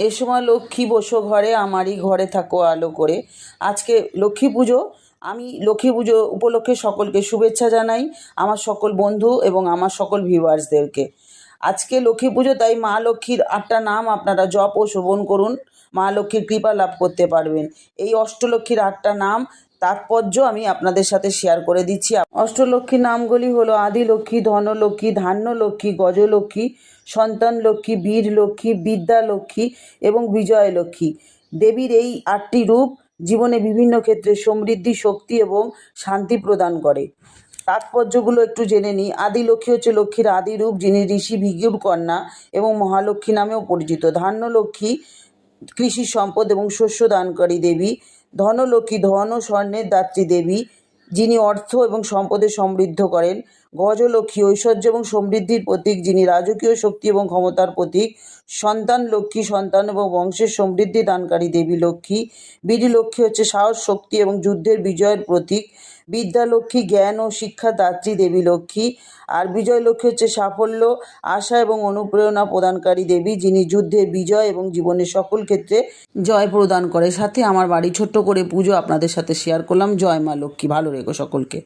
এ সময় লক্ষ্মী বসো ঘরে, আমারই ঘরে থাকো আলো করে। আজকে লক্ষ্মী পুজো। আমি লক্ষ্মী পুজো উপলক্ষে সকলকে শুভেচ্ছা জানাই, আমার সকল বন্ধু এবং আমার সকল ভিউয়ার্সদেরকে। আজকে লক্ষ্মী পুজো, তাই মা লক্ষ্মীর 8টা নাম আপনারা জপ ও শ্রবণ করুন, মা লক্ষ্মীর কৃপা লাভ করতে পারবেন। এই অষ্টলক্ষ্মীর 8টা নাম তাৎপর্য আমি আপনাদের সাথে শেয়ার করে দিচ্ছি। অষ্টলক্ষ্মীর নামগুলি হলো আদিলক্ষ্মী, ধনলক্ষ্মী, ধান্যলক্ষ্মী, গজলক্ষ্মী, সন্তান লক্ষ্মী, বীর লক্ষ্মী, বিদ্যা লক্ষ্মী এবং বিজয় লক্ষ্মী। দেবীর এই 8টি রূপ জীবনে বিভিন্ন ক্ষেত্রে সমৃদ্ধি, শক্তি এবং শান্তি প্রদান করে। তাৎপর্যগুলো একটু জেনে নিই। আদিলক্ষ্মী হচ্ছে লক্ষ্মীর আদি রূপ, যিনি ঋষি ভিগুর কন্যা এবং মহালক্ষ্মী নামেও পরিচিত। ধান্যলক্ষ্মী কৃষি সম্পদ এবং শস্য দানকারী দেবী। ধনলক্ষ্মী ধন ও স্বর্ণের দাত্রী দেবী, যিনি অর্থ এবং সম্পদে সমৃদ্ধ করেন। গজলক্ষ্মী ঐশ্বর্য এবং সমৃদ্ধির প্রতীক, যিনি রাজকীয় শক্তি এবং ক্ষমতার প্রতীক। সন্তান লক্ষ্মী সন্তান এবং বংশের সমৃদ্ধি দানকারী দেবী লক্ষ্মী। বীর লক্ষ্মী হচ্ছে সাহস, শক্তি এবং যুদ্ধের বিজয়ের প্রতীক। বিদ্যা লক্ষ্মী জ্ঞান ও শিক্ষা দাত্রী দেবী লক্ষ্মী। আর বিজয় লক্ষ্মী হচ্ছে সাফল্য, আশা এবং অনুপ্রেরণা প্রদানকারী দেবী, যিনি যুদ্ধে বিজয় এবং জীবনের সকল ক্ষেত্রে জয় প্রদান করে। সাথে আমার বাড়ি ছোট্ট করে পুজো আপনাদের সাথে শেয়ার করলাম। জয় মা লক্ষ্মী। ভালো রেখো সকলকে।